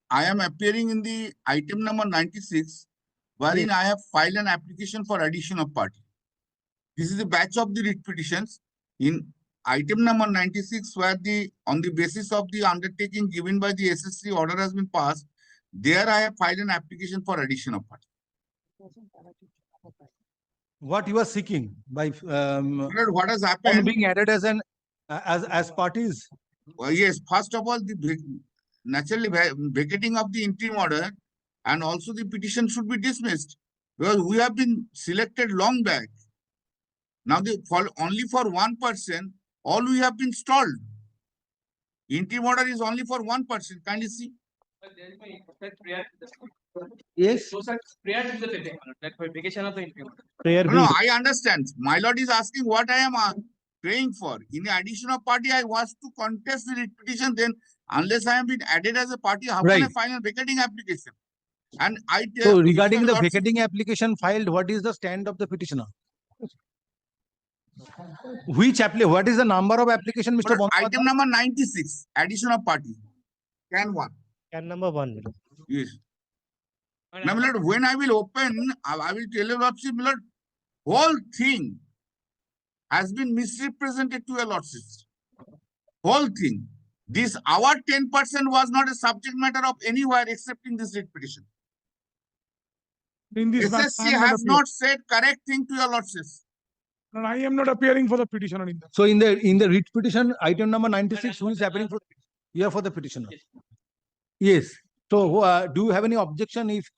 I am appearing in the item number 96, wherein I have filed an application for addition of party. This is the batch of the writ petitions in item number 96, where on the basis of the undertaking given by the SSC order has been passed. There I have filed an application for addition of party. What you are seeking by What has on happened? being added as an as parties? Well, yes, first of all, naturally vacating of the interim order, and also the petition should be dismissed because we have been selected long back. Now, only for one person, all we have been stalled. Interim order is only for one person. Kindly see. Yes. So, sir, prior to the vacation of the interim. No, I understand. My lord is asking what I am praying for. In the addition of party, I was to contest the writ petition. Then, unless I have been added as a party, how can I file a vacating application? And I tell. So, regarding the vacating application filed, what is the stand of the petitioner? Which application? What is the number of application, Mr. Item number 96, addition of party. Can 1. Can number 1. Yes. Now, my lord, when I will open, I will tell you, lordship, my lord, whole thing has been misrepresented to your lordship. Whole thing. This our 10% was not a subject matter of anywhere except in this writ petition. In this SSC has not said correct thing to your lordship. And I am not appearing for the petitioner in that. So in the writ petition, item number 96, who is appearing for? You are for the petitioner. Yes. So do you have any objection if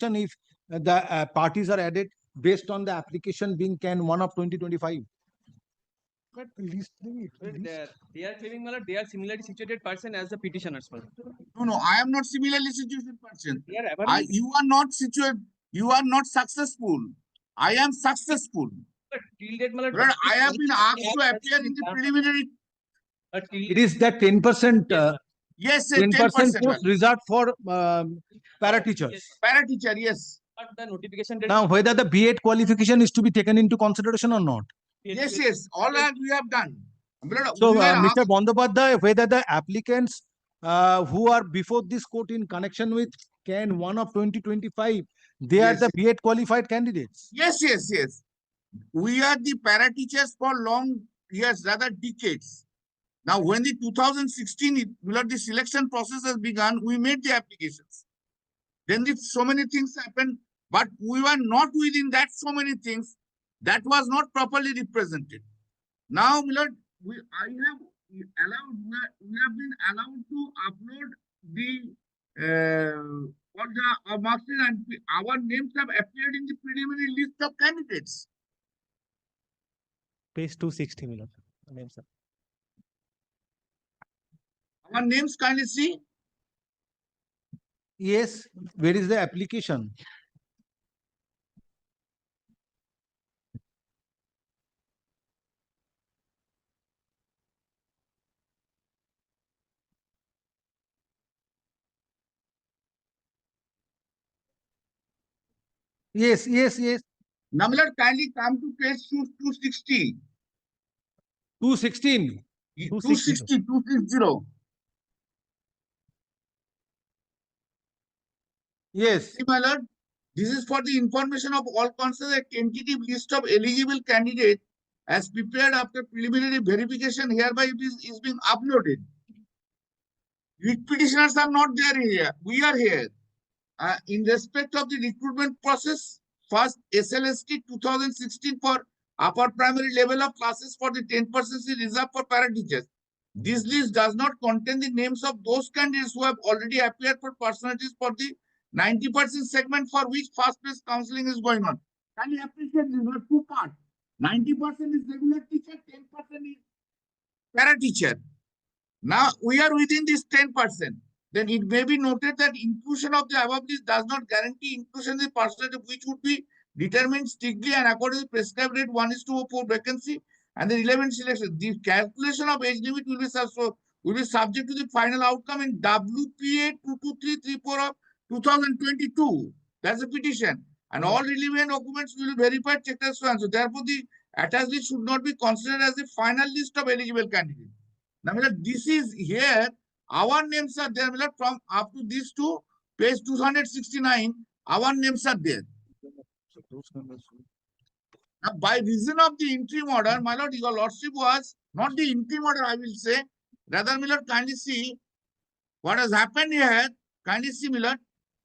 the parties are added based on the application being Can 1 of 2025? But least they are claiming they are similarly situated person as the petitioners. No, I am not similarly situated person. Yeah, you are not situated. You are not successful. I am successful. But I have been asked to appear in the preliminary. It is that 10%. Yes, 10% post reserved for para teachers. Para teacher, yes. But the notification. Now, whether the B.Ed qualification is to be taken into consideration or not. Yes. All that we have done. So, Mr. Bandopadhyay, whether the applicants who are before this court in connection with Can 1 of 2025, they are the B.Ed qualified candidates. Yes. We are the para teachers for long years, rather decades. Now, when the 2016, the selection process has begun, we made the applications. Then so many things happened, but we were not within that so many things that was not properly represented. Now, Milord, we have been allowed to upload the marks and our names have appeared in the preliminary list of candidates. Page 260, Milord. Names, sir. Our names, kindly see. Yes. Where is the application? Yes. Now, Milord, kindly come to page 260. 216. 260. Yes. My lord, this is for the information of all concerned. A tentative list of eligible candidates as prepared after preliminary verification hereby is being uploaded. Writ petitioners are not there here. We are here. In respect of the recruitment process, first Slst 2016 for upper primary level of classes for the 10% is reserved for para teachers. This list does not contain the names of those candidates who have already appeared for personalities for the 90% segment for which fast paced counseling is going on. Can you appreciate this? There are two parts. 90% is regular teacher, 10% is para teacher. Now we are within this 10%. Then it may be noted that inclusion of the above list does not guarantee inclusion in the percentage which would be determined strictly and according to the prescribed rate 1:4 vacancy and the relevant selection. The calculation of age limit will be subject to the final outcome in WPA 22334 of 2022. That's a petition. And all relevant documents will be verified, checked as so and so. Therefore, the attached list should not be considered as the final list of eligible candidates. Now, this is here. Our names are there, my lord, from up to these two, page 269, our names are there. Now, by reason of the interim order, my lord, your lordship was not the interim order, I will say. Rather, my lord, kindly see what has happened here. Kindly see, my lord.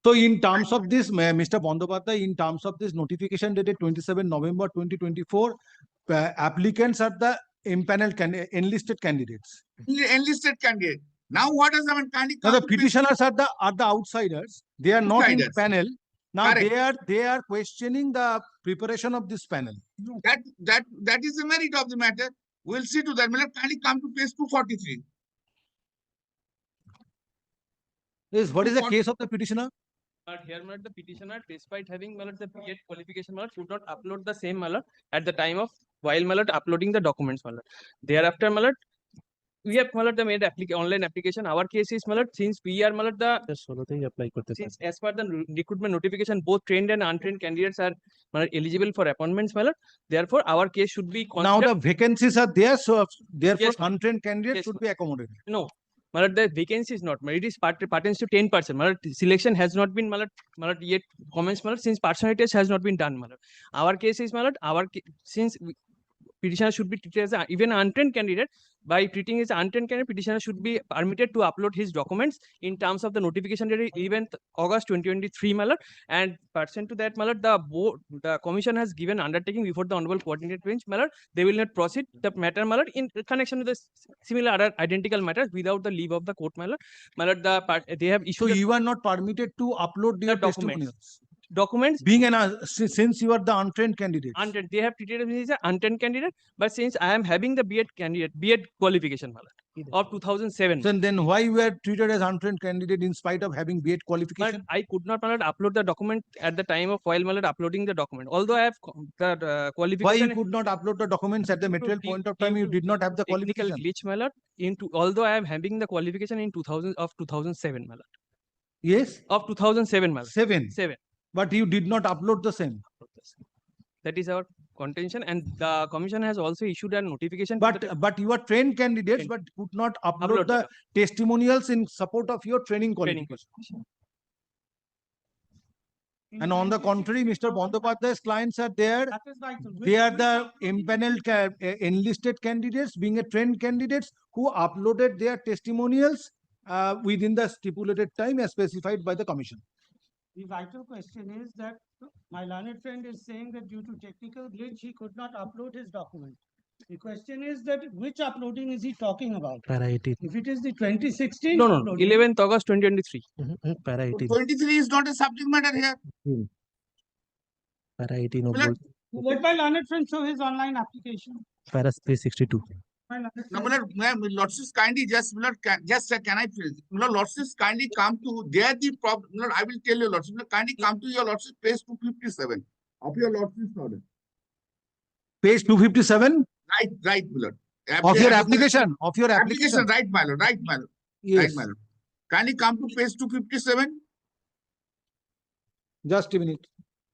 So in terms of this, Mr. Bandyopadhyay, in terms of this notification dated 27 November 2024, applicants are the impaneled enlisted candidates. Enlisted candidate. Now, what has happened? Kindly Now come the to page- petitioners are the outsiders. They are not in Outsiders. panel. Now Correct. they are questioning the preparation of this panel. That is the merit of the matter. We'll see to that. My lord, kindly come to page 243. Is what is the What- case of the petitioner? But here, my lord, the petitioner, despite having my lord, the B.Ed qualification, my lord, could not upload the same, my lord, at the time of while my lord, uploading the documents, my lord. Thereafter, my lord, we have my lord, the made online application. Our case is, my lord, since we are my lord, the Just solo thing apply করতে since as per the recruitment notification, both trained and untrained candidates are my lord, eligible for appointments, my lord. Therefore, our case should be Now considered. the vacancies are there, so therefore Yes, ma'am. untrained candidates Yes, should be accommodated. No, my lord, the vacancy is not. My lord, it is pertains to 10%. My lord, selection has not been, my lord, yet commenced, my lord, since personality test has not been done, my lord. Our case is, my lord, since petitioner should be treated as even untrained candidate. By treating his untrained candidate, petitioner should be permitted to upload his documents in terms of the notification dated 11th August 2023, my lord. And pursuant to that, my lord, the commission has given undertaking before the honorable coordinate bench, my lord. They will not proceed the matter, my lord, in connection with the similar other identical matters without the leave of the court, my lord. My lord, they have So issued you are not permitted to upload your documents. testimonials. documents. Being since you are the untrained candidates. Untrained. They have treated me as an untrained candidate, but since I am having the B.Ed qualification, my lord, of 2007. Then why you are treated as untrained candidate in spite of having B.Ed But qualification? I could not, my lord, upload the document at the time of while, my lord, uploading the document. Although I have the Why qualification. you could not upload the documents at the material point of time? You did not have the technical qualification. glitch, my lord. Although I am having the qualification in 2007, my lord. Yes. Of 2007, my lord. 7. But you did not upload the same. That is our contention, and the commission has also issued a notification. to the- But you are trained candidates, Trained. but could not upload Upload the testimonials in support of your training training. qualification. And on the contrary, Mr. Bandyopadhyay's clients are there. They are the impaneled enlisted candidates, being a trained candidates who uploaded their testimonials within the stipulated time as specified by the commission. The vital question is that my learned friend is saying that due to technical glitch, he could not upload his document. The question is that which uploading is he talking about? para 18 If it is the 2016 No, uploading, 11th August 2023. para 18 23 is not a subject matter here. para 18 O My lord, ball- let my learned friend show his online application. para 362 My learned No, friend- my lordships kindly just, my lord, can I finish? My lord, lordships kindly come to, there the problem, my lord, I will tell you, lordships, my lord, kindly come to your lordship page 257 of your lordship's order. Page 257 Right, my lord. of your application. Application, right, my lord, right, my lord, right, Yes. my lord. Kindly come to page 257. Just a minute.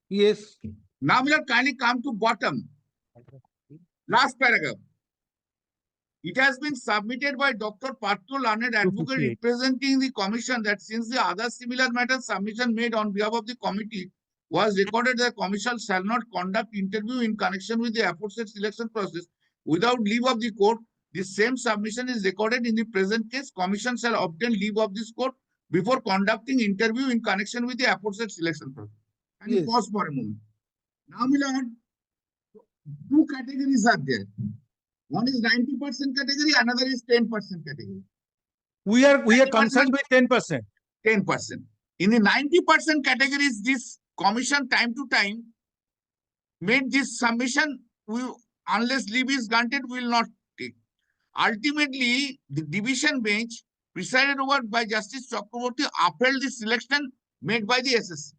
Yes. Now, my lord, kindly come to bottom, last paragraph. It has been submitted by Dr. Patro, learned advocate 258. representing the commission, that since the other similar matter submission made on behalf of the committee was recorded, the commission shall not conduct interview in connection with the aforesaid selection process without leave of the court. The same submission is recorded in the present case. Commission shall obtain leave of this court before conducting interview in connection with the aforesaid selection process. And Yes. pause for a moment. Now, my lord, two categories are there. One is 90% category, another is 10% category. We are 90% concerned with 10%. 10%. In the 90% categories, this commission time to time made this submission, unless leave is granted, we will not take. Ultimately, the division bench presided over by Justice Chakraborty upheld the selection made by the SSC.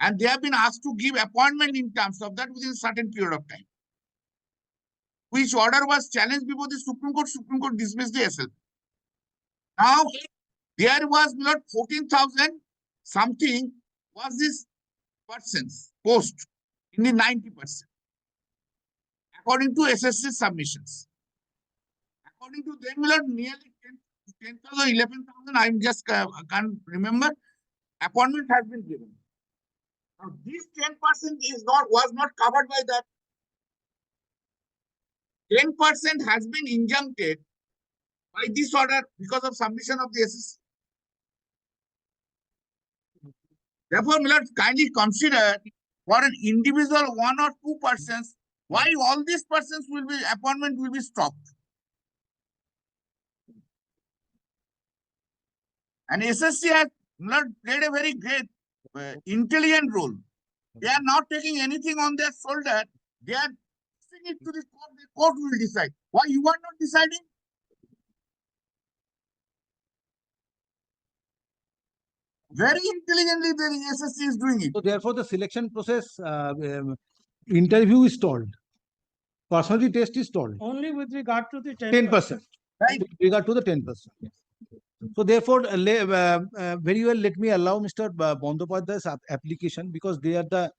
And they have been asked to give appointment in terms of that within a certain period of time, which order was challenged before the Supreme Court dismissed the SL. Now, there was not 14,000 something was this persons post in the 90%, according to SSC submissions. According to them, nearly 10 10,000 or 11,000, I'm just can't remember. Appointment has been given. Now, this 10% was not covered by that. 10% has been injuncted by this order because of submission of the SSC. Therefore, Millard, kindly consider for an individual 1 or 2 persons, why all these persons will be appointment will be stopped. And SSC has not played a very great, intelligent role. They are not taking anything on their shoulder. They are pushing it to the court. The court will decide. Why you are not deciding? Very intelligently, the SSC is doing it. So therefore, the selection process, interview is stalled. Personality test is stalled. Only with regard to the 10%. Right? With regard to the 10%. So therefore, very well, let me allow Mr. Bandopadhyay's application because they are the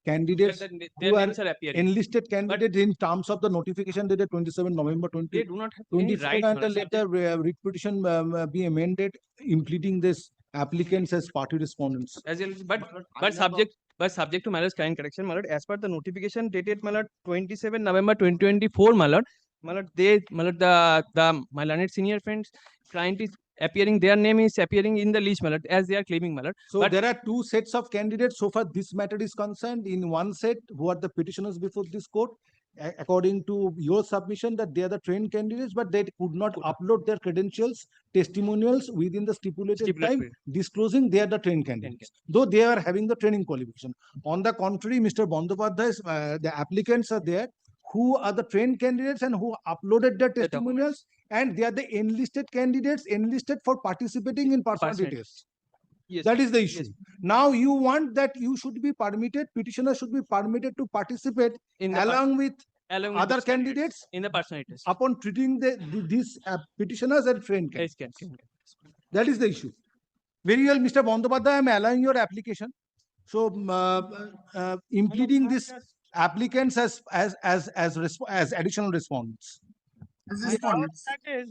candidates Their who are names are appearing. enlisted candidates in terms of the notification dated 27 November They do not have any 2024, rights. and Malad. let the writ petition be amended, impleading this applicants as party respondents. As well, but subject to Malad's kind correction, Malad, as per the notification dated Malad 27 November 2024, Malad, my learned senior friends client is appearing, their name is appearing in the list, Malad, as they are claiming, Malad. So But- there are two sets of candidates so far this matter is concerned. In one set, who are the petitioners before this court, according to your submission, that they are the trained candidates, but they could not upload their credentials, testimonials within the stipulated time, period. disclosing they are the trained candidates, though they are having the training qualification. On the contrary, Mr. Bandopadhyay, the applicants are there who are the trained candidates and who uploaded their testimonials, and they are the enlisted candidates enlisted for participating in personality Personality. tests. Yes, That is the issue. yes. Now you want that you should be permitted, petitioner should be permitted to participate in the along with along with other those candidates candidates in the personality test. upon treating these petitioners as trained Yes, candidates. can. That is the issue. Very well, Mr. Bandopadhyay, I am allowing your application. So, impleading this applicants as additional respondents. As My respondents. doubt that is,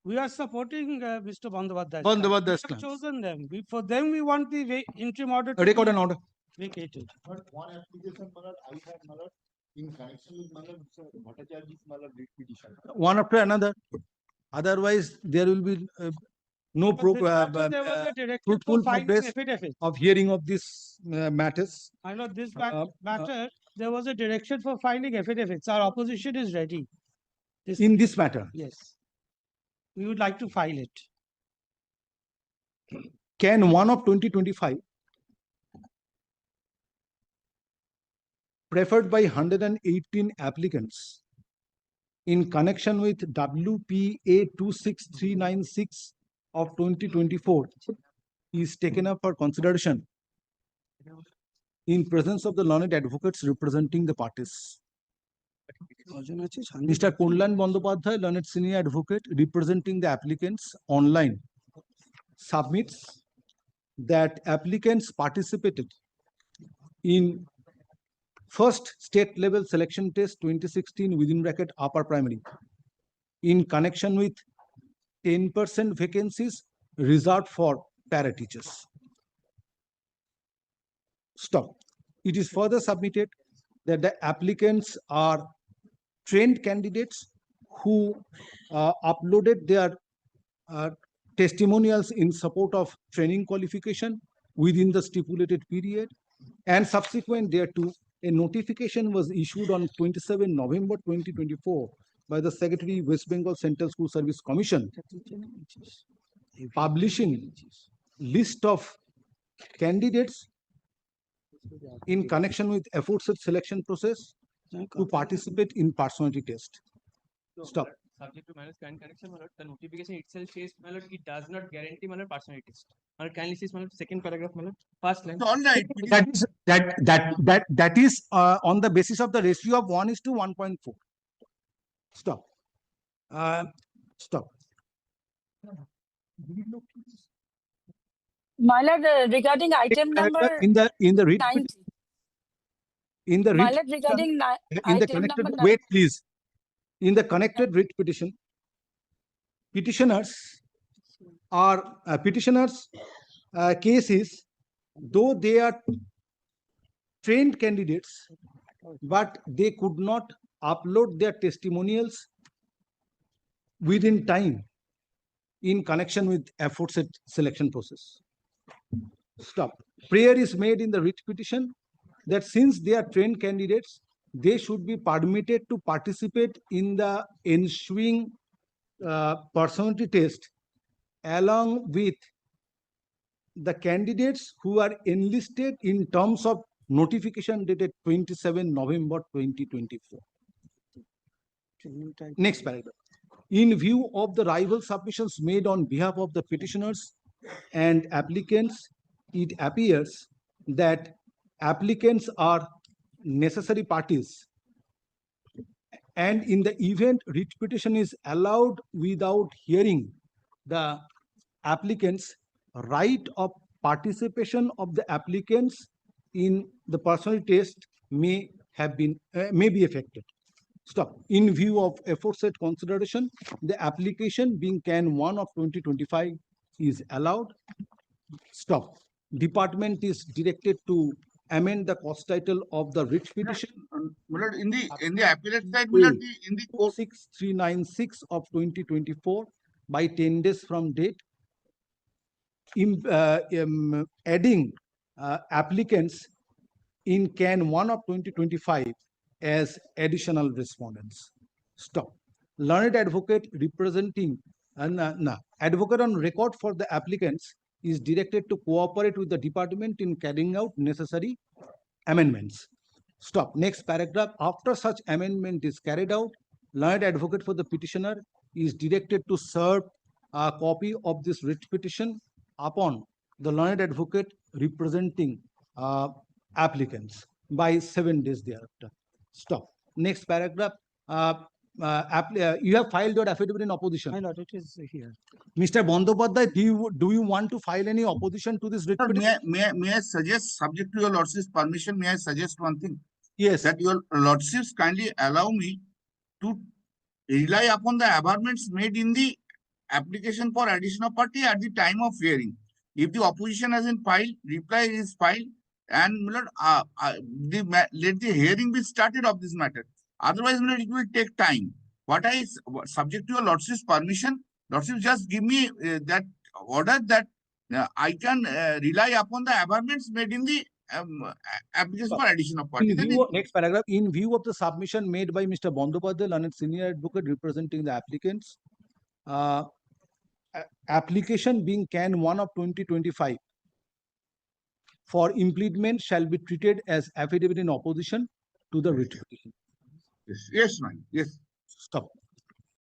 we are supporting Mr. Bandyopadhyay. Bandyopadhyay's We have claims. chosen them. For them, we want the interim order to Record be an order. vacated. But one application, Malad, I had, Malad, in connection with Malad, Bhattacharya's Malad writ petition. One after another. Otherwise, there will be no But this matter, there was a directive fruitful for filing progress affidavit. of hearing of these matters. I know this Uh, matter, there was a direction for filing affidavits. Our opposition is ready. In this matter, Yes. We would like to file it. can 1 of 2025 preferred by 118 applicants in connection with WPA 26396 of 2024 is taken up for consideration in presence of the learned advocates representing the parties. Mr. Kunlan Bandopadhyay, learned senior advocate representing the applicants online, submits that applicants participated in first state level selection test 2016 within bracket upper primary in connection with 10% vacancies reserved for para teachers. Stop. It is further submitted that the applicants are trained candidates who uploaded their testimonials in support of training qualification within the stipulated period, and subsequent thereto, a notification was issued on 27 November 2024 by the Secretary, West Bengal Central School Service Commission, publishing list of candidates in connection with aforesaid selection process to participate in personality test. Stop. Subject to Malad's kind correction, Malad, the notification itself says, Malad, it does not guarantee Malad personality test. Malad, kindly see Malad, second paragraph, Malad, first line. So, all right. That is on the basis of the ratio of 1:1.4. Stop. Stop. My lord, regarding item number In the writ 90. in the My writ lord, regarding in the item connected number wait please in the connected writ petition petitioners are cases, though they are trained candidates, but they could not upload their testimonials within time in connection with aforesaid selection process. Stop. Prayer is made in the writ petition that since they are trained candidates, they should be permitted to participate in the ensuing personality test along with the candidates who are enlisted in terms of notification dated 27 November 2024. Next paragraph. In view of the rival submissions made on behalf of the petitioners and applicants, it appears that applicants are necessary parties, and in the event writ petition is allowed without hearing the applicants, right of participation of the applicants in the personality test may be affected. Stop. In view of aforesaid consideration, the application being Can 1 of 2025 is allowed. Stop. Department is directed to amend the cause title of the writ petition. Milord, in the appellate side, Milord, in the court 6396 of 2024 by 10 days from date, adding applicants in Can 1 of 2025 as additional respondents. Stop. Learned advocate representing advocate on record for the applicants is directed to cooperate with the department in carrying out necessary amendments. Stop. Next paragraph. After such amendment is carried out, learned advocate for the petitioner is directed to serve a copy of this writ petition upon the learned advocate representing applicants by 7 days thereafter. Stop. Next paragraph. You have filed your affidavit in opposition. My lord, it is here. Mr. Bandopadhyay, do you want to file any opposition to this writ Sir, petition? may I suggest, subject to your lordship's permission, may I suggest one thing? Yes. That your lordships kindly allow me to rely upon the averments made in the application for addition of party at the time of hearing. If the opposition hasn't filed, reply is filed, and Milord, let the hearing be started of this matter. Otherwise, Milord, it will take time. Subject to your lordship's permission, lordship just give me that order that I can rely upon the averments made in the application for addition of party. Next paragraph. In view of the submission made by Mr. Bandopadhyay, learned senior advocate representing the applicants, application being Can 1 of 2025 for impleadment shall be treated as affidavit in opposition to the writ petition. Yes, ma'am. Yes. Stop.